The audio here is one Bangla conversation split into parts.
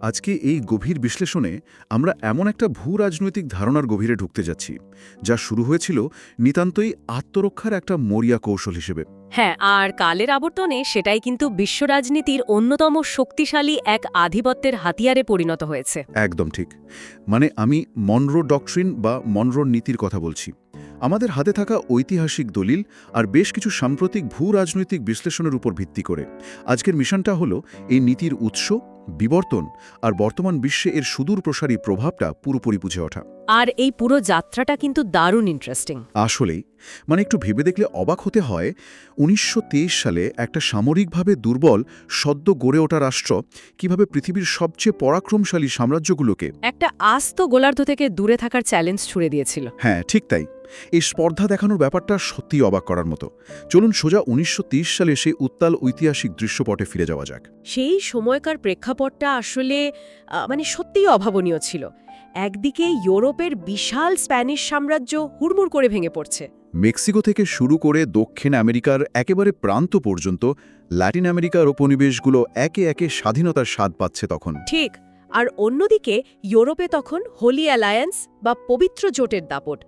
আজকে এই গভীর বিশ্লেষণে আমরা এমন একটা ভূ রাজনৈতিক ধারণার গভীরে ঢুকতে যাচ্ছি যা শুরু হয়েছিল নিতান্তই আত্মরক্ষার একটা মরিয়া কৌশল হিসেবে। হ্যাঁ, আর কালের আবর্তনে সেটাই কিন্তু বিশ্ব রাজনীতির অন্যতম শক্তিশালী এক আধিপত্যের হাতিয়ারে পরিণত হয়েছে। একদম ঠিক। মানে আমি মনরো ডকট্রিন বা মনরোর নীতির কথা বলছি। আমাদের হাতে থাকা ঐতিহাসিক দলিল আর বেশ কিছু সাম্প্রতিক ভূ রাজনৈতিক বিশ্লেষণের উপর ভিত্তি করে আজকের মিশনটা হলো এই নীতির উৎস, বিবর্তন আর বর্তমান বিশ্বে এর সুদূর প্রসারী প্রভাবটা পুরোপুরি বুঝে ওঠা। আর এই পুরো যাত্রাটা কিন্তু দারুণ ইন্টারেস্টিং। আসলেই, মানে একটু ভেবে দেখলে অবাক হতে হয়। ১৯২৩ সালে একটা সামরিকভাবে দুর্বল, সদ্য গড়ে ওঠা রাষ্ট্র কিভাবে পৃথিবীর সবচেয়ে পরাক্রমশালী সাম্রাজ্যগুলোকে একটা আস্ত গোলার্ধ থেকে দূরে থাকার চ্যালেঞ্জ ছুড়ে দিয়েছিল। হ্যাঁ, ঠিক তাই। এই স্পর্ধা দেখানোর ব্যাপারটা সত্যিই অবাক করার মতো। চলুন সোজা ১৯৩০ সালে সেই উত্তাল ঐতিহাসিক দৃশ্যপটে ফিরে যাওয়া যাক। সেই সময়কার প্রেক্ষাপটটা আসলে সত্যিই অভাবনীয় ছিল। একদিকে ইউরোপের বিশাল স্প্যানিশ সাম্রাজ্য হুড়মুড় করে ভেঙে পড়ছে। মেক্সিকো থেকে শুরু করে দক্ষিণ আমেরিকার একেবারে প্রান্ত পর্যন্ত ল্যাটিন আমেরিকার উপনিবেশগুলো একে একে স্বাধীনতার স্বাদ পাচ্ছে তখন। ঠিক। আর অন্যদিকে ইউরোপে তখন হোলি অ্যালায়েন্স বা পবিত্র জোটের দাপট।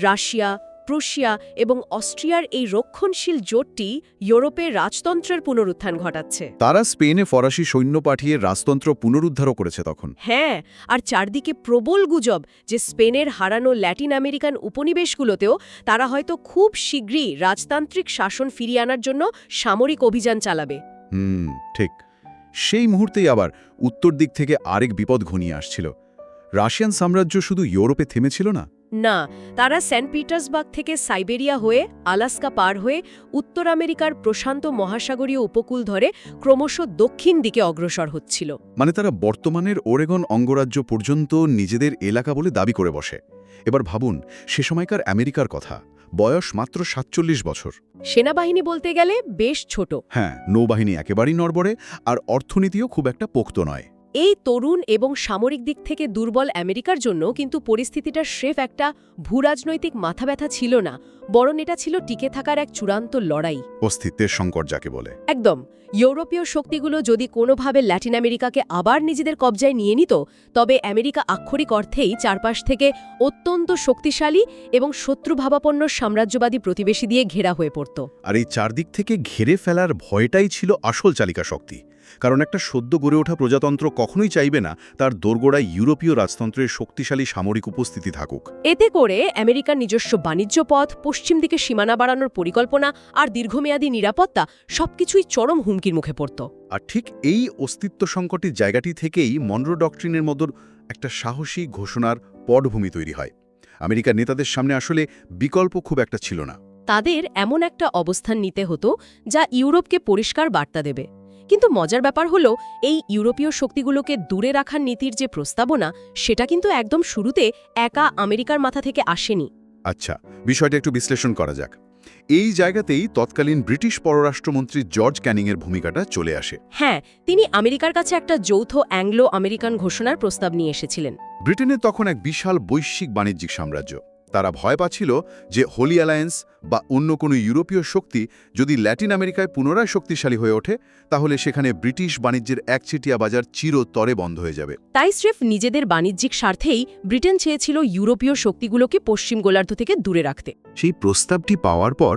রাশিয়া, প্রুশিয়া এবং অস্ট্রিয়ার এই রক্ষণশীল জোটটি ইউরোপে রাজতন্ত্রের পুনরুত্থান ঘটাচ্ছে। তারা স্পেনে ফরাসি সৈন্য পাঠিয়ে রাজতন্ত্র পুনরুদ্ধারও করেছে তখন। হ্যাঁ, আর চারদিকে প্রবল গুজব যে স্পেনের হারানো ল্যাটিন আমেরিকান উপনিবেশগুলোতেও তারা হয়তো খুব শীঘ্রই রাজতান্ত্রিক শাসন ফিরিয়ে আনার জন্য সামরিক অভিযান চালাবে। ঠিক। সেই মুহূর্তেই আবার উত্তর দিক থেকে আরেক বিপদ ঘনিয়ে আসছিল। রাশিয়ান সাম্রাজ্য শুধু ইউরোপে থেমেছিল না। না, তারা সেন্ট পিটার্সবার্গ থেকে সাইবেরিয়া হয়ে আলাস্কা পার হয়ে উত্তর আমেরিকার প্রশান্ত মহাসাগরীয় উপকূল ধরে ক্রমশ দক্ষিণ দিকে অগ্রসর হচ্ছিল। মানে তারা বর্তমানের ওরেগন অঙ্গরাজ্য পর্যন্ত নিজেদের এলাকা বলে দাবি করে বসে। এবার ভাবুন সে সময়কার আমেরিকার কথা, বয়স মাত্র ৪৭ বছর। সেনাবাহিনী বলতে গেলে বেশ ছোট। হ্যাঁ, নৌবাহিনী একেবারেই নড়বড়ে, আর অর্থনীতিও খুব একটা পোক্ত নয়। এই তরুণ এবং সামরিক দিক থেকে দুর্বল আমেরিকার জন্য কিন্তু পরিস্থিতিটা স্রেফ একটা ভূরাজনৈতিক মাথাব্যথা ছিল না, বরং এটা ছিল টিকে থাকার এক চূড়ান্ত লড়াই। অস্তিত্বের সংকট যাকে বলে। একদম। ইউরোপীয় শক্তিগুলো যদি কোনোভাবে ল্যাটিন আমেরিকাকে আবার নিজেদের কবজায় নিয়ে নিত, তবে আমেরিকা আক্ষরিক অর্থেই চারপাশ থেকে অত্যন্ত শক্তিশালী এবং শত্রুভাবাপন্ন সাম্রাজ্যবাদী প্রতিবেশী দিয়ে ঘেরা হয়ে পড়ত। আর এই চারদিক থেকে ঘেরে ফেলার ভয়টাই ছিল আসল চালিকা শক্তি। কারণ একটা সদ্য গড়ে ওঠা প্রজাতন্ত্র কখনোই চাইবে না তার দোরগোড়ায় ইউরোপীয় রাজতন্ত্রের শক্তিশালী সামরিক উপস্থিতি থাকুক। এতে করে আমেরিকার নিজস্ব বাণিজ্য পথ, পশ্চিম দিকে সীমানা বাড়ানোর পরিকল্পনা আর দীর্ঘমেয়াদী নিরাপত্তা সবকিছুই চরম হুমকির মুখে পড়ত। আর ঠিক এই অস্তিত্ব সংকটের জায়গাটি থেকেই মনরো ডকট্রিনের মতো একটা সাহসী ঘোষণার পটভূমি তৈরি হয়। আমেরিকার নেতাদের সামনে আসলে বিকল্প খুব একটা ছিল না। তাদের এমন একটা অবস্থান নিতে হতো যা ইউরোপকে পরিষ্কার বার্তা দেবে। কিন্তু মজার ব্যাপার হলো, এই ইউরোপীয় শক্তিগুলোকে দূরে রাখার নীতির যে প্রস্তাবনা, সেটা কিন্তু একদম শুরুতে একা আমেরিকার মাথা থেকে আসেনি। আচ্ছা, বিষয়টা একটু বিশ্লেষণ করা যাক। এই জায়গাতেই তৎকালীন ব্রিটিশ পররাষ্ট্রমন্ত্রী জর্জ ক্যানিংয়ের ভূমিকাটা চলে আসে। হ্যাঁ, তিনি আমেরিকার কাছে একটা যৌথ অ্যাংলো আমেরিকান ঘোষণার প্রস্তাব নিয়ে এসেছিলেন। ব্রিটেনের তখন এক বিশাল বৈশ্বিক বাণিজ্যিক সাম্রাজ্য। তারা ভয় পাচ্ছিল যে হোলি অ্যালায়েন্স বা অন্য কোনো ইউরোপীয় শক্তি যদি ল্যাটিন আমেরিকায় পুনরায় শক্তিশালী হয়ে ওঠে, তাহলে সেখানে ব্রিটিশ বাণিজ্যের একচেটিয়া বাজার চিরতরে বন্ধ হয়ে যাবে। তাই স্রেফ নিজেদের বাণিজ্যিক স্বার্থেই ব্রিটেন চেয়েছিল ইউরোপীয় শক্তিগুলোকে পশ্চিম গোলার্ধ থেকে দূরে রাখতে। সেই প্রস্তাবটি পাওয়ার পর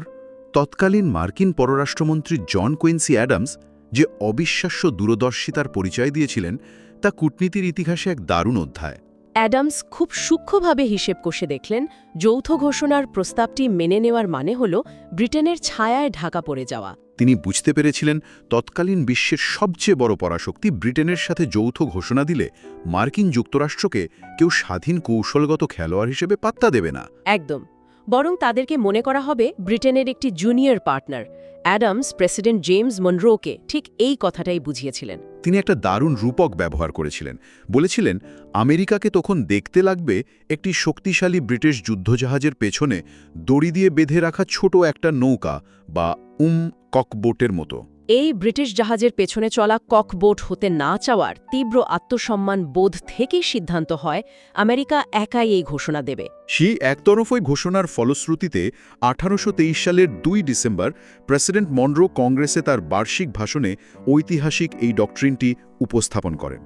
তৎকালীন মার্কিন পররাষ্ট্রমন্ত্রী জন কুইন্সি অ্যাডামস যে অবিশ্বাস্য দূরদর্শিতার পরিচয় দিয়েছিলেন, তা কূটনীতির ইতিহাসে এক দারুণ অধ্যায়। অ্যাডামস খুব সূক্ষ্মভাবে হিসেব কষে দেখলেন, যৌথ ঘোষণার প্রস্তাবটি মেনে নেওয়ার মানে হল ব্রিটেনের ছায়ায় ঢাকা পড়ে যাওয়া। তিনি বুঝতে পেরেছিলেন তৎকালীন বিশ্বের সবচেয়ে বড় পরাশক্তি ব্রিটেনের সাথে যৌথ ঘোষণা দিলে মার্কিন যুক্তরাষ্ট্রকে কেউ স্বাধীন কৌশলগত খেলোয়াড় হিসেবে পাত্তা দেবে না। একদম। বরং তাদেরকে মনে করা হবে ব্রিটেনের একটি junior partner. Adams president James মনরোকে ঠিক এই কথাটাই বুঝিয়েছিলেন। তিনি একটা দারুণ রূপক ব্যবহার করেছিলেন। বলেছিলেন, আমেরিকাকে তখন দেখতে লাগবে একটি শক্তিশালী ব্রিটিশ যুদ্ধজাহাজের পেছনে দড়ি দিয়ে বেঁধে রাখা ছোট একটা নৌকা বা ককবোটের মতো। এই ব্রিটিশ জাহাজের পেছনে চলা ককবোট হতে না চাওয়ার তীব্র আত্মসম্মান বোধ থেকেই সিদ্ধান্ত হয় আমেরিকা একাই এই ঘোষণা দেবে। সেই একতরফই ঘোষণার ফলশ্রুতিতে 1823 সালের 2 ডিসেম্বর প্রেসিডেন্ট মনরো কংগ্রেসে তার বার্ষিক ভাষণে ঐতিহাসিক এই ডক্ট্রিনটি উপস্থাপন করেন।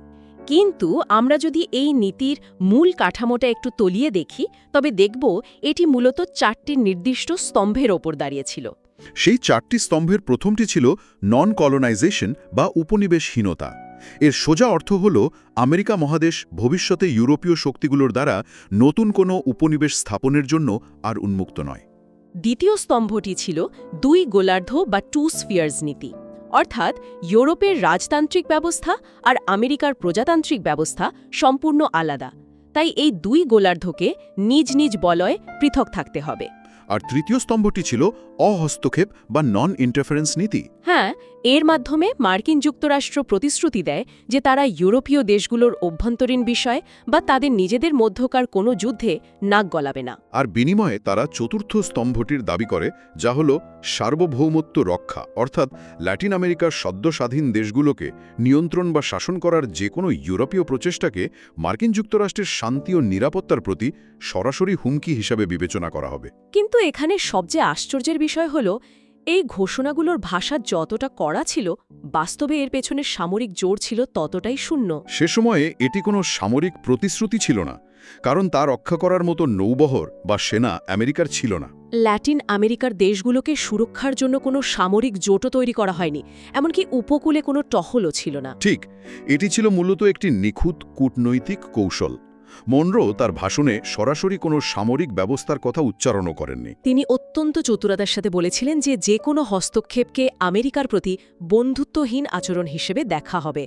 কিন্তু আমরা যদি এই নীতির মূল কাঠামোটা একটু তলিয়ে দেখি তবে দেখব এটি মূলত 4টি নির্দিষ্ট স্তম্ভের ওপর দাঁড়িয়েছিল। সেই 4টি স্তম্ভের প্রথমটি ছিল নন কলোনাইজেশন বা উপনিবেশহীনতা। এর সোজা অর্থ হল আমেরিকা মহাদেশ ভবিষ্যতে ইউরোপীয় শক্তিগুলোর দ্বারা নতুন কোনো উপনিবেশ স্থাপনের জন্য আর উন্মুক্ত নয়। দ্বিতীয় স্তম্ভটি ছিল 2 গোলার্ধ বা 2 স্ফিয়ার্স নীতি, অর্থাৎ ইউরোপের রাজতান্ত্রিক ব্যবস্থা আর আমেরিকার প্রজাতান্ত্রিক ব্যবস্থা সম্পূর্ণ আলাদা, তাই এই 2 গোলার্ধকে নিজ নিজ বলয়ে পৃথক থাকতে হবে। আর তৃতীয় স্তম্ভটি ছিল অহস্তক্ষেপ বা নন ইন্টারফারেন্স নীতি। হ্যাঁ, এর মাধ্যমে মার্কিন যুক্তরাষ্ট্র প্রতিশ্রুতি দেয় যে তারা ইউরোপীয় দেশগুলোর অভ্যন্তরীণ বিষয় বা তাদের নিজেদের মধ্যকার কোনো যুদ্ধে নাক গলাবে না। আর বিনিময়ে তারা চতুর্থ স্তম্ভটির দাবি করে, যা হল সার্বভৌমত্ব রক্ষা, অর্থাৎ ল্যাটিন আমেরিকার সদ্য স্বাধীন দেশগুলোকে নিয়ন্ত্রণ বা শাসন করার যে কোনো ইউরোপীয় প্রচেষ্টাকে মার্কিন যুক্তরাষ্ট্রের শান্তি ও নিরাপত্তার প্রতি সরাসরি হুমকি হিসাবে বিবেচনা করা হবে। কিন্তু এখানে সবচেয়ে আশ্চর্যের বিষয় হল এই ঘোষণাগুলোর ভাষা যতটা কড়া ছিল, বাস্তবে এর পেছনে সামরিক জোর ছিল ততটাই শূন্য। সে সময়ে এটি কোনো সামরিক প্রতিশ্রুতি ছিল না, কারণ তা রক্ষা করার মতো নৌবহর বা সেনা আমেরিকার ছিল না। ল্যাটিন আমেরিকার দেশগুলোকে সুরক্ষার জন্য কোনো সামরিক জোটও তৈরি করা হয়নি, এমনকি উপকূলে কোনো টহলও ছিল না। ঠিক, এটি ছিল মূলত একটি নিখুঁত কূটনৈতিক কৌশল। মনরো তার ভাষণে সরাসরি কোনো সামরিক ব্যবস্থার কথা উচ্চারণও করেননি। তিনি অত্যন্ত চতুরতার সাথে বলেছিলেন যে কোনো হস্তক্ষেপকে আমেরিকার প্রতি বন্ধুত্বহীন আচরণ হিসেবে দেখা হবে।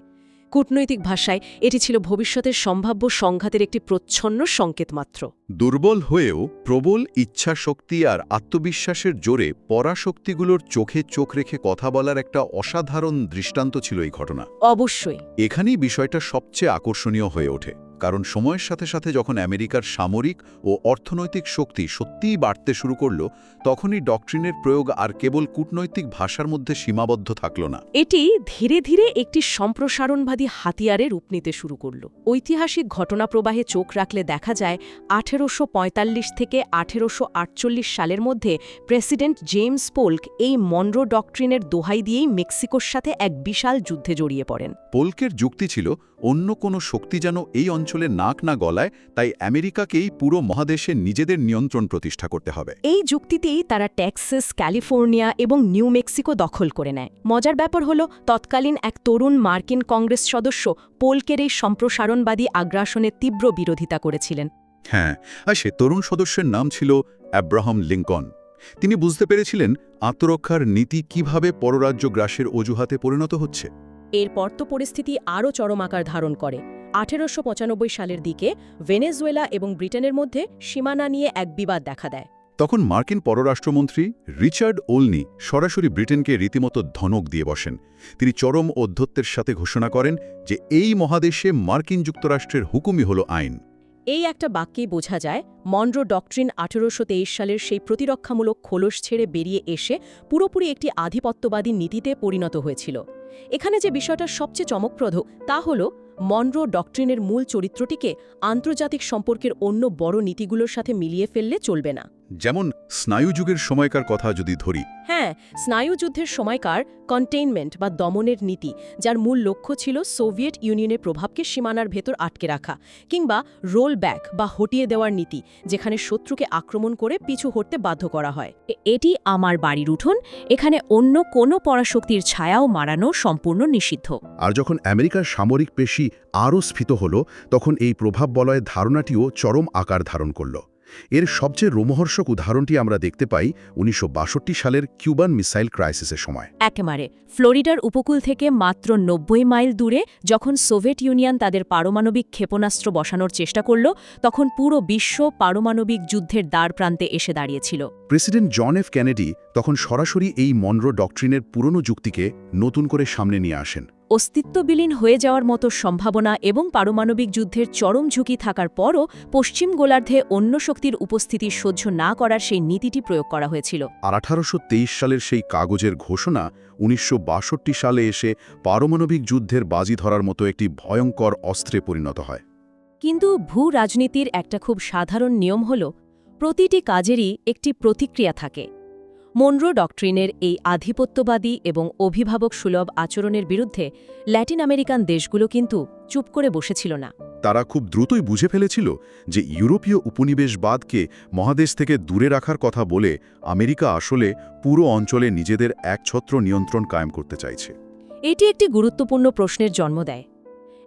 কূটনৈতিক ভাষায় এটি ছিল ভবিষ্যতের সম্ভাব্য সংঘাতের একটি প্রচ্ছন্ন সংকেত মাত্র। দুর্বল হয়েও প্রবল ইচ্ছাশক্তি আর আত্মবিশ্বাসের জোরে পরাশক্তিগুলোর চোখে চোখ রেখে কথা বলার একটা অসাধারণ দৃষ্টান্ত ছিল এই ঘটনা। অবশ্যই এখানেই বিষয়টা সবচেয়ে আকর্ষণীয় হয়ে ওঠে, কারণ সময়ের সাথে সাথে যখন আমেরিকার সামরিক ও অর্থনৈতিক শক্তি সত্যিই বাড়তে শুরু করল, তখনই ডক্ট্রিনের প্রয়োগ আর কেবল কূটনৈতিক ভাষার মধ্যে সীমাবদ্ধ থাকল না। এটি ধীরে ধীরে একটি সম্প্রসারণবাদী হাতিয়ারে রূপ নিতে শুরু করল। ঐতিহাসিক ঘটনা প্রবাহে চোখ রাখলে দেখা যায় 1845 থেকে 1848 সালের মধ্যে প্রেসিডেন্ট জেমস পোল্ক এই মনরো ডক্ট্রিনের দোহাই দিয়েই মেক্সিকোর সাথে এক বিশাল যুদ্ধে জড়িয়ে পড়েন। পোল্কের যুক্তি ছিল, অন্য কোনো শক্তি যেন এই অঞ্চলে নাক না গলায়, তাই আমেরিকাকেই পুরো মহাদেশে নিজেদের নিয়ন্ত্রণ প্রতিষ্ঠা করতে হবে। এই যুক্তিতেই তারা টেক্সাস, ক্যালিফোর্নিয়া এবং নিউ মেক্সিকো দখল করে নেয়। মজার ব্যাপার হল, তৎকালীন এক তরুণ মার্কিন কংগ্রেস সদস্য পোল্কের এই সম্প্রসারণবাদী আগ্রাসনের তীব্র বিরোধিতা করেছিলেন। হ্যাঁ, আর সে তরুণ সদস্যের নাম ছিল অ্যাব্রাহাম লিঙ্কন। তিনি বুঝতে পেরেছিলেন আত্মরক্ষার নীতি কিভাবে পররাজ্য গ্রাসের অজুহাতে পরিণত হচ্ছে। এরপর তো পরিস্থিতি আরও চরম আকার ধারণ করে। 1895 সালের দিকে ভেনেজুয়েলা এবং ব্রিটেনের মধ্যে সীমানা নিয়ে এক বিবাদ দেখা দেয়। তখন মার্কিন পররাষ্ট্রমন্ত্রী রিচার্ড ওলনি সরাসরি ব্রিটেনকে রীতিমতো ধনক দিয়ে বসেন। তিনি চরম ঔদ্ধত্যের সাথে ঘোষণা করেন যে এই মহাদেশে মার্কিন যুক্তরাষ্ট্রের হুকুমই হল আইন। এই একটা বাক্যেই বোঝা যায় মনরো ডক্ট্রিন 1823 সালের সেই প্রতিরক্ষামূলক খোলস ছেড়ে বেরিয়ে এসে পুরোপুরি একটি আধিপত্যবাদী নীতিতে পরিণত হয়েছিল। এখানে যে বিষয়টা সবচেয়ে চমকপ্রদ তা হল মনরো ডক্ট্রিনের মূল চরিত্রটিকে আন্তর্জাতিক সম্পর্কের অন্য বড় নীতিগুলোর সাথে মিলিয়ে ফেললে চলবে না। যেমন স্নায়ুযুগের সময়কার কথা যদি ধরি, হ্যাঁ, স্নায়ুযুদ্ধের সময়কার কন্টেইনমেন্ট বা দমনের নীতি, যার মূল লক্ষ্য ছিল সোভিয়েত ইউনিয়নের প্রভাবকে সীমানার ভেতর আটকে রাখা, কিংবা রোল ব্যাক বা হটিয়ে দেওয়ার নীতি, যেখানে শত্রুকে আক্রমণ করে পিছু হটতে বাধ্য করা হয়। এটি আমার বাড়ির উঠোন, এখানে অন্য কোনো পরাশক্তির ছায়াও মারানো সম্পূর্ণ নিষিদ্ধ। আর যখন আমেরিকার সামরিক পেশি আরও স্ফীত হল, তখন এই প্রভাব বলয়ের ধারণাটিও চরম আকার ধারণ করল। এর সবচেয়ে রোমহর্ষক উদাহরণটি আমরা দেখতে পাই 1962 সালের কিউবান মিসাইল ক্রাইসিসের সময়। একেবারে ফ্লোরিডার উপকূল থেকে মাত্র 90 মাইল দূরে যখন সোভিয়েত ইউনিয়ন তাদের পারমাণবিক ক্ষেপণাস্ত্র বসানোর চেষ্টা করল, তখন পুরো বিশ্ব পারমাণবিক যুদ্ধের দ্বার প্রান্তে এসে দাঁড়িয়েছিল। প্রেসিডেন্ট জন এফ কেনেডি তখন সরাসরি এই মনরো ডক্ট্রিনের পুরনো যুক্তিকে নতুন করে সামনে নিয়ে আসেন। অস্তিত্ববিলীন হয়ে যাওয়ার মতো সম্ভাবনা এবং পারমাণবিক যুদ্ধের চরম ঝুঁকি থাকার পরও পশ্চিম গোলার্ধে অন্য শক্তির উপস্থিতি সহ্য না করার সেই নীতিটি প্রয়োগ করা হয়েছিল। আর 1823 সালের সেই কাগজের ঘোষণা 1962 সালে এসে পারমাণবিক যুদ্ধের বাজি ধরার মতো একটি ভয়ঙ্কর অস্ত্রে পরিণত হয়। কিন্তু ভূ রাজনীতির একটা খুব সাধারণ নিয়ম হল, প্রতিটি কাজেরই একটি প্রতিক্রিয়া থাকে। মনরো ডক্ট্রিনের এই আধিপত্যবাদী এবং অভিভাবক সুলভ আচরণের বিরুদ্ধে ল্যাটিন আমেরিকান দেশগুলো কিন্তু চুপ করে বসেছিল না। তারা খুব দ্রুতই বুঝে ফেলেছিল যে ইউরোপীয় উপনিবেশবাদকে মহাদেশ থেকে দূরে রাখার কথা বলে আমেরিকা আসলে পুরো অঞ্চলে নিজেদের একছত্র নিয়ন্ত্রণ কায়েম করতে চাইছে। এটি একটি গুরুত্বপূর্ণ প্রশ্নের জন্ম দেয়।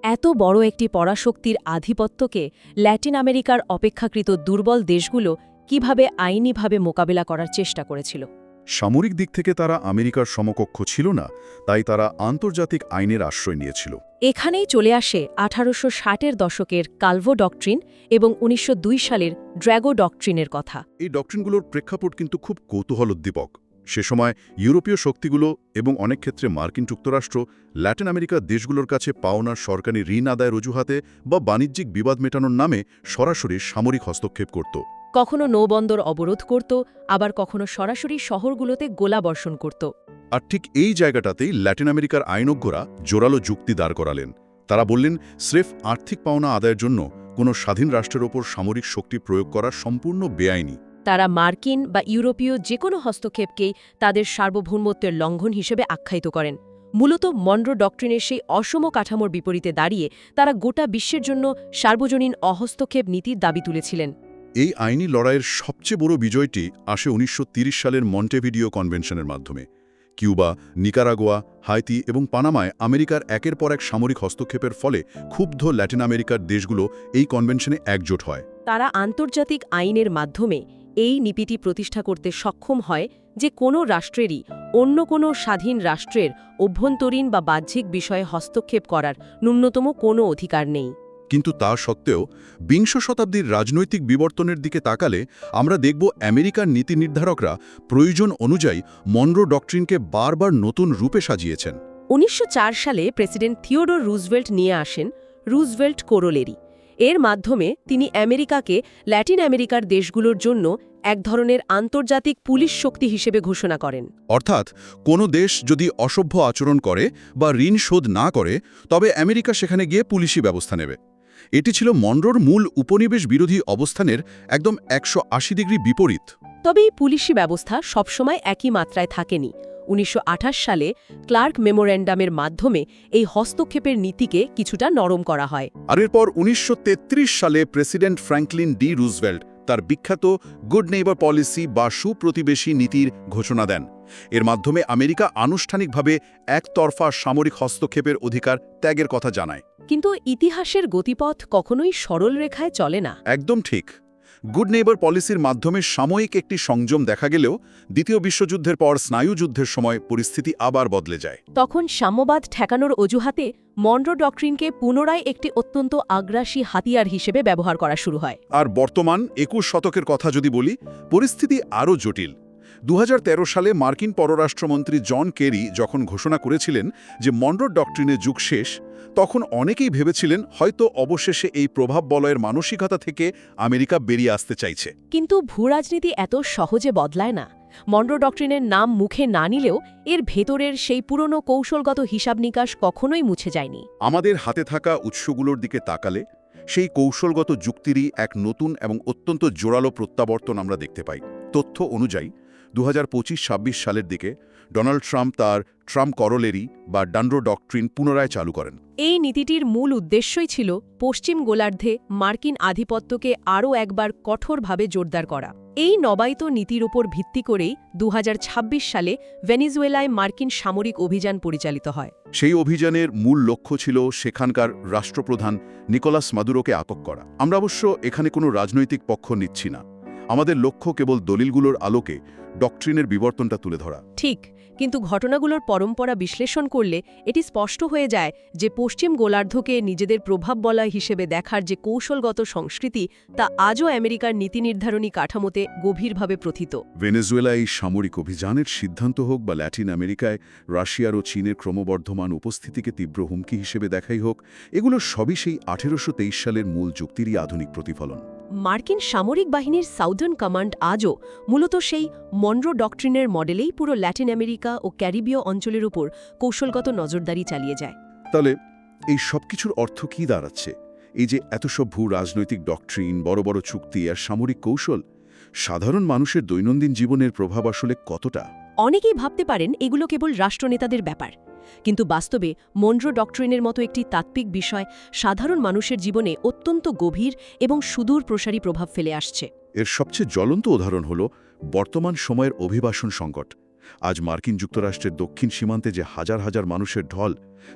এত বড় একটি পরাশক্তির আধিপত্যকে ল্যাটিন আমেরিকার অপেক্ষাকৃত দুর্বল দেশগুলো কিভাবে আইনিভাবে মোকাবিলা করার চেষ্টা করেছিল? সামরিক দিক থেকে তারা আমেরিকার সমকক্ষ ছিল না, তাই তারা আন্তর্জাতিক আইনের আশ্রয় নিয়েছিল। এখানেই চলে আসে 1860-এর দশকের কালভো ডক্ট্রিন এবং 1902 সালের ড্র্যাগো ডক্ট্রিনের কথা। এই ডক্ট্রিনগুলোর প্রেক্ষাপট কিন্তু খুব কৌতূহলোদ্দীপক। সে সময় ইউরোপীয় শক্তিগুলো এবং অনেক ক্ষেত্রে মার্কিন যুক্তরাষ্ট্র ল্যাটিন আমেরিকার দেশগুলোর কাছে পাওনা সরকারি ঋণ আদায়ের অজুহাতে বা বাণিজ্যিক বিবাদ মেটানোর নামে সরাসরি সামরিক হস্তক্ষেপ করত। কখনো নৌবন্দর অবরোধ করত, আবার কখনো সরাসরি শহরগুলোতে গোলাবর্ষণ করত। আর ঠিক এই জায়গাটাতেই ল্যাটিন আমেরিকার আইনজ্ঞরা জোরালো যুক্তি দাঁড় করালেন। তারা বললেন, স্রেফ আর্থিক পাওনা আদায়ের জন্য কোনো স্বাধীন রাষ্ট্রের ওপর সামরিক শক্তি প্রয়োগ করা সম্পূর্ণ বেআইনি। তারা মার্কিন বা ইউরোপীয় যে কোনো হস্তক্ষেপকেই তাদের সার্বভৌমত্বের লঙ্ঘন হিসেবে আখ্যায়িত করেন। মূলত মনরো ডক্ট্রিনের সেই অসম কাঠামোর বিপরীতে দাঁড়িয়ে তারা গোটা বিশ্বের জন্য সার্বজনীন অহস্তক্ষেপ নীতির দাবি তুলেছিলেন। এই আইনি লড়াইয়ের সবচেয়ে বড় বিজয়টি আসে 1930 সালের মন্টেভিডিও কনভেনশনের মাধ্যমে। কিউবা, নিকারাগুয়া, হাইতি এবং পানামায় আমেরিকার একের পর এক সামরিক হস্তক্ষেপের ফলে ক্ষুব্ধ ল্যাটিন আমেরিকার দেশগুলো এই কনভেনশনে একজোট হয়। তারা আন্তর্জাতিক আইনের মাধ্যমে এই নীতিটি প্রতিষ্ঠা করতে সক্ষম হয় যে কোনো রাষ্ট্রেরই অন্য কোনো স্বাধীন রাষ্ট্রের অভ্যন্তরীণ বা বাহ্যিক বিষয়ে হস্তক্ষেপ করার ন্যূনতম কোনো অধিকার নেই। কিন্তু তা সত্ত্বেও বিংশ শতাব্দীর রাজনৈতিক বিবর্তনের দিকে তাকালে আমরা দেখব আমেরিকার নীতি নির্ধারকরা প্রয়োজন অনুযায়ী মনরো ডক্ট্রিনকে বারবার নতুন রূপে সাজিয়েছেন। 1904 সালে প্রেসিডেন্ট থিওডোর রুজভেল্ট নিয়ে আসেন রুজভেল্ট কোরোলেরি। এর মাধ্যমে তিনি আমেরিকাকে ল্যাটিন আমেরিকার দেশগুলোর জন্য এক ধরনের আন্তর্জাতিক পুলিশ শক্তি হিসেবে ঘোষণা করেন। অর্থাৎ কোনো দেশ যদি অসভ্য আচরণ করে বা ঋণ শোধ না করে, তবে আমেরিকা সেখানে গিয়ে পুলিশি ব্যবস্থা নেবে। এটি ছিল মনরোর মূল উপনিবেশ বিরোধী অবস্থানের একদম 180 ডিগ্রি বিপরীত। তবে এই পুলিশি ব্যবস্থা সবসময় একই মাত্রায় থাকেনি। 1928 সালে ক্লার্ক মেমোরেন্ডামের মাধ্যমে এই হস্তক্ষেপের নীতিকে কিছুটা নরম করা হয়। আর এরপর 1933 সালে প্রেসিডেন্ট ফ্র্যাঙ্কলিন ডি রুজভেল্ট তার বিখ্যাত গুড নেইবার পলিসি বা সুপ্রতিবেশী নীতির ঘোষণা দেন। এর মাধ্যমে আমেরিকা আনুষ্ঠানিকভাবে একতরফা সামরিক হস্তক্ষেপের অধিকার ত্যাগের কথা জানায়। কিন্তু ইতিহাসের গতিপথ কখনোই সরল রেখায় চলে না। একদম ঠিক। গুড নেইবার পলিসির মাধ্যমে সাময়িক একটি সংযম দেখা গেলেও দ্বিতীয় বিশ্বযুদ্ধের পর স্নায়ুযুদ্ধের সময় পরিস্থিতি আবার বদলে যায়। তখন সাম্যবাদ ঠেকানোর অজুহাতে মনরো ডক্ট্রিনকে পুনরায় একটি অত্যন্ত আগ্রাসী হাতিয়ার হিসেবে ব্যবহার করা শুরু হয়। আর বর্তমান 21 শতকের কথা যদি বলি, পরিস্থিতি আরও জটিল। 2013 সালে মার্কিন পররাষ্ট্রমন্ত্রী জন কেরি যখন ঘোষণা করেছিলেন যে মনরো ডক্ট্রিনের যুগ শেষ, তখন অনেকেই ভেবেছিলেন হয়তো অবশেষে এই প্রভাব বলয়ের মানসিকতা থেকে আমেরিকা বেরিয়ে আসতে চাইছে। কিন্তু ভূরাজনীতি এত সহজে বদলায় না। মনরো ডক্ট্রিনের নাম মুখে না নিলেও এর ভেতরের সেই পুরনো কৌশলগত হিসাব নিকাশ কখনোই মুছে যায়নি। আমাদের হাতে থাকা উৎসগুলোর দিকে তাকালে সেই কৌশলগত যুক্তিরই এক নতুন এবং অত্যন্ত জোরালো প্রত্যাবর্তন আমরা দেখতে পাই। তথ্য অনুযায়ী 2025-26 সালের দিকে ডোনাল্ড ট্রাম্প তার ট্রাম্প করোলেরি বা ডানরো ডক্ট্রিন পুনরায় চালু করেন। এই নীতিটির মূল উদ্দেশ্যই ছিল পশ্চিম গোলার্ধে মার্কিন আধিপত্যকে আরও একবার কঠোরভাবে জোরদার করা। এই নবায়িত নীতির উপর ভিত্তি করেই 2026 সালে ভেনেজুয়েলায় মার্কিন সামরিক অভিযান পরিচালিত হয়। সেই অভিযানের মূল লক্ষ্য ছিল সেখানকার রাষ্ট্রপ্রধান নিকোলাস মাদুরোকে আটক করা। আমরা অবশ্য এখানে কোনো রাজনৈতিক পক্ষ নিচ্ছি না। আমাদের লক্ষ্য কেবল দলিলগুলোর আলোকে ডক্ট্রিনের বিবর্তনটা তুলে ধরা। ঠিক, কিন্তু ঘটনাগুলোর পরম্পরা বিশ্লেষণ করলে এটি স্পষ্ট হয়ে যায় যে পশ্চিম গোলার্ধকে নিজেদের প্রভাব বলয় হিসেবে দেখার যে কৌশলগত সংস্কৃতি, তা আজও আমেরিকার নীতি নির্ধারণী কাঠামোতে গভীরভাবে প্রথিত। ভেনেজুয়েলায় এই সামরিক অভিযানের সিদ্ধান্ত হোক বা ল্যাটিন আমেরিকায় রাশিয়ার ও চীনের ক্রমবর্ধমান উপস্থিতিকে তীব্র হুমকি হিসেবে দেখাই হোক, এগুলো সবই সেই 1823 সালের মূল যুক্তিরই আধুনিক প্রতিফলন। মার্কিন সামরিক বাহিনীর সাউদার্ন কমান্ড আজও মূলত সেই মনরো ডক্ট্রিনের মডেলেই পুরো ল্যাটিন আমেরিকা ও ক্যারিবীয় অঞ্চলের উপর কৌশলগত নজরদারি চালিয়ে যায়। তাহলে এই সব কিছুর অর্থ কী দাঁড়াচ্ছে? এই যে এত সব ভূ রাজনৈতিক ডক্ট্রিন, বড় বড় চুক্তি আর সামরিক কৌশল, সাধারণ মানুষের দৈনন্দিন জীবনের প্রভাব আসলে কতটা? অনেকেই ভাবতে পারেন এগুলো কেবল রাষ্ট্রনেতাদের ব্যাপার, কিন্তু বাস্তবে মনরো ডক্ট্রিনের মতো একটি তাত্ত্বিক বিষয় সাধারণ মানুষের জীবনে অত্যন্ত গভীর এবং সুদূর প্রসারী প্রভাব ফেলে আসছে। এর সবচেয়ে জ্বলন্ত উদাহরণ হল বর্তমান সময়ের অভিবাসন সংকট। আজ মার্কিন যুক্তরাষ্ট্রের দক্ষিণ সীমান্তে যে হাজার হাজার মানুষের ঢল,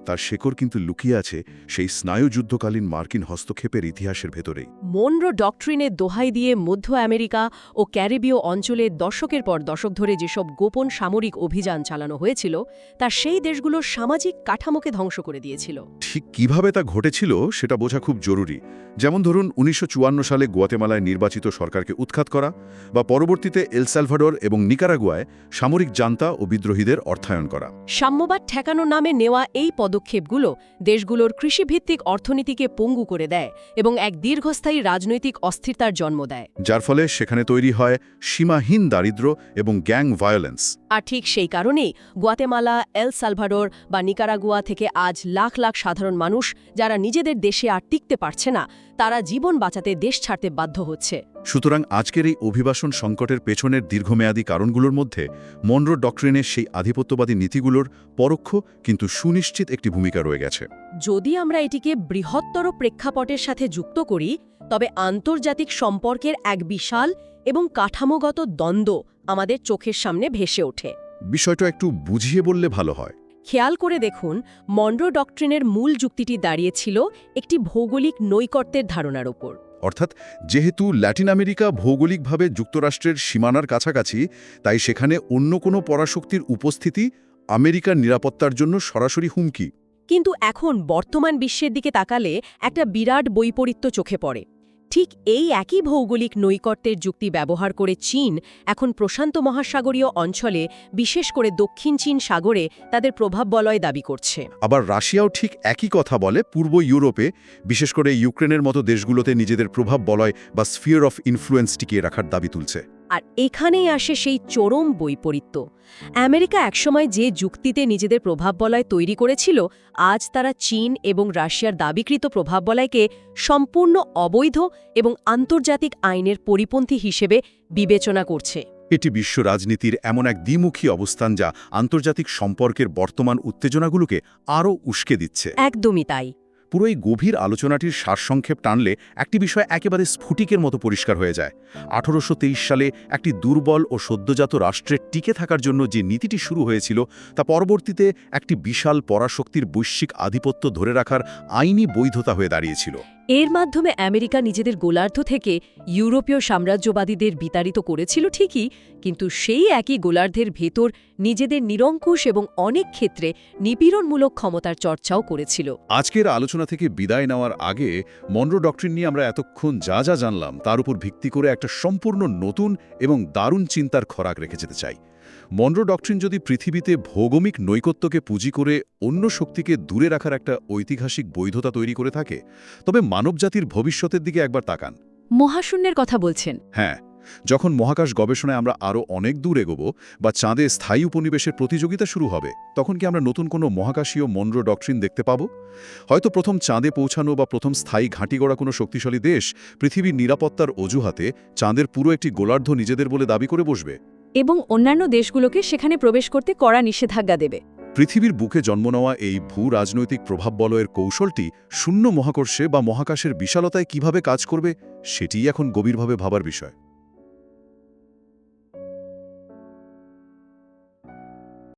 তার শেকড় কিন্তু লুকিয়ে আছে সেই স্নায়ুযুদ্ধকালীন মার্কিন হস্তক্ষেপের ইতিহাসের ভেতরেই। মনরো ডক্ট্রিনের দোহাই দিয়ে মধ্য আমেরিকা ও ক্যারিবীয় অঞ্চলে দশকের পর দশক ধরে যেসব গোপন সামরিক অভিযান চালানো হয়েছিল তা সেই দেশগুলোর সামাজিক কাঠামোকে ধ্বংস করে দিয়েছিল। ঠিক কিভাবে তা ঘটেছিল সেটা বোঝা খুব জরুরি। যেমন ধরুন ১৯৫৪ সালে গুয়াতেমালায় নির্বাচিত সরকারকে উৎখাত করা, বা পরবর্তীতে এল সালভাডোর এবং নিকারাগুয়ায় সামরিক জান্তা ও বিদ্রোহীদের অর্থায়ন করা। সাম্যবাদ ঠেকানো নামে নেওয়া এই পদক্ষেপগুলো দেশগুলোর কৃষিভিত্তিক অর্থনীতিকে পঙ্গু করে দেয় এবং এক দীর্ঘস্থায়ী রাজনৈতিক অস্থিরতার জন্ম দেয়, যার ফলে সেখানে তৈরি হয় সীমাহীন দারিদ্র্য এবং গ্যাং ভায়োলেন্স। আর ঠিক সেই কারণেই গুয়াতেমালা, এল সালভাডোর বা নিকারাগুয়া থেকে আজ লাখ লাখ সাধারণ মানুষ যারা নিজেদের দেশে আর টিকতে পারছে না, তারা জীবন বাঁচাতে দেশ ছাড়তে বাধ্য হচ্ছে। সুতরাং আজকের এই অভিবাসন সংকটের পেছনের দীর্ঘমেয়াদী কারণগুলোর মধ্যে মনরো ডক্ট্রিনের সেই আধিপত্যবাদী নীতিগুলোর পরোক্ষ কিন্তু সুনিশ্চিত একটি ভূমিকা রয়ে গেছে। যদি আমরা এটিকে বৃহত্তর প্রেক্ষাপটের সাথে যুক্ত করি, তবে আন্তর্জাতিক সম্পর্কের এক বিশাল এবং কাঠামোগত দ্বন্দ্ব আমাদের চোখের সামনে ভেসে ওঠে। বিষয়টা একটু বুঝিয়ে বললে ভালো হয়। খেয়াল করে দেখুন, মনরো ডক্ট্রিনের মূল যুক্তিটি দাঁড়িয়েছিল একটি ভৌগোলিক নৈকট্যের ধারণার ওপর। অর্থাৎ যেহেতু ল্যাটিন আমেরিকা ভৌগোলিকভাবে যুক্তরাষ্ট্রের সীমানার কাছাকাছি, তাই সেখানে অন্য কোনো পরাশক্তির উপস্থিতি আমেরিকার নিরাপত্তার জন্য সরাসরি হুমকি। কিন্তু এখন বর্তমান বিশ্বের দিকে তাকালে একটা বিরাট বৈপরীত্য চোখে পড়ে। ঠিক এই একই ভৌগোলিক নৈকট্যের যুক্তি ব্যবহার করে চীন এখন প্রশান্ত মহাসাগরীয় অঞ্চলে, বিশেষ করে দক্ষিণ চীন সাগরে তাদের প্রভাব বলয় দাবি করছে। আবার রাশিয়াও ঠিক একই কথা বলে পূর্ব ইউরোপে, বিশেষ করে ইউক্রেনের মতো দেশগুলোতে নিজেদের প্রভাব বলয় বা স্ফিয়ার অফ ইনফ্লুয়েন্স টিকিয়ে রাখার দাবি তুলছে। আর এখানেই আসে সেই চরম বৈপরীত্য। আমেরিকা একসময় যে যুক্তিতে নিজেদের প্রভাব বলয় তৈরি করেছিল, আজ তারা চীন এবং রাশিয়ার দাবিকৃত প্রভাব বলয়কে সম্পূর্ণ অবৈধ এবং আন্তর্জাতিক আইনের পরিপন্থী হিসেবে বিবেচনা করছে। এটি বিশ্ব রাজনীতির এমন এক দ্বিমুখী অবস্থান যা আন্তর্জাতিক সম্পর্কের বর্তমান উত্তেজনাগুলোকে আরও উস্কে দিচ্ছে। একদমই তাই। পুরো এই গভীর আলোচনাটির সারসংক্ষেপ টানলে একটি বিষয় একেবারে স্ফুটিকের মতো পরিষ্কার হয়ে যায়। ১৮২৩ সালে একটি দুর্বল ও সদ্যজাত রাষ্ট্রের টিকে থাকার জন্য যে নীতিটি শুরু হয়েছিল, তা পরবর্তীতে একটি বিশাল পরাশক্তির বৈশ্বিক আধিপত্য ধরে রাখার আইনি বৈধতা হয়ে দাঁড়িয়েছিল। এর মাধ্যমে আমেরিকা নিজেদের গোলার্ধ থেকে ইউরোপীয় সাম্রাজ্যবাদীদের বিতাড়িত করেছিল ঠিকই, কিন্তু সেই একই গোলার্ধের ভেতর নিজেদের নিরঙ্কুশ এবং অনেক ক্ষেত্রে নিপীড়নমূলক ক্ষমতার চর্চাও করেছিল। আজকের আলোচনা থেকে বিদায় নেওয়ার আগে মনরো ডক্ট্রিন নিয়ে আমরা এতক্ষণ যা যা জানলাম তার উপর ভিত্তি করে একটা সম্পূর্ণ নতুন এবং দারুণ চিন্তার খোরাক রেখে যেতে চাই। মনরো ডক্ট্রিন যদি পৃথিবীতে ভৌগোলিক নৈকট্যকে পুঁজি করে অন্য শক্তিকে দূরে রাখার একটা ঐতিহাসিক বৈধতা তৈরি করে থাকে, তবে মানবজাতির ভবিষ্যতের দিকে একবার তাকান। মহাশূন্যের কথা বলছেন? হ্যাঁ, যখন মহাকাশ গবেষণায় আমরা আরও অনেক দূর এগোবো বা চাঁদে স্থায়ী উপনিবেশের প্রতিযোগিতা শুরু হবে, তখন কি আমরা নতুন কোনো মহাকাশীয় মনরো ডক্ট্রিন দেখতে পাবো? হয়তো প্রথম চাঁদে পৌঁছানো বা প্রথম স্থায়ী ঘাঁটি গড়া কোনো শক্তিশালী দেশ পৃথিবীর নিরাপত্তার অজুহাতে চাঁদের পুরো একটি গোলার্ধ নিজেদের বলে দাবি করে বসবে এবং অন্যান্য দেশগুলোকে সেখানে প্রবেশ করতে কড়া নিষেধাজ্ঞা দেবে। পৃথিবীর বুকে জন্ম নেওয়া এই ভূ রাজনৈতিক প্রভাব বলয়ের কৌশলটি শূন্য মহাকর্ষে বা মহাকাশের বিশালতায় কিভাবে কাজ করবে, সেটিই এখন গভীরভাবে ভাবার বিষয়।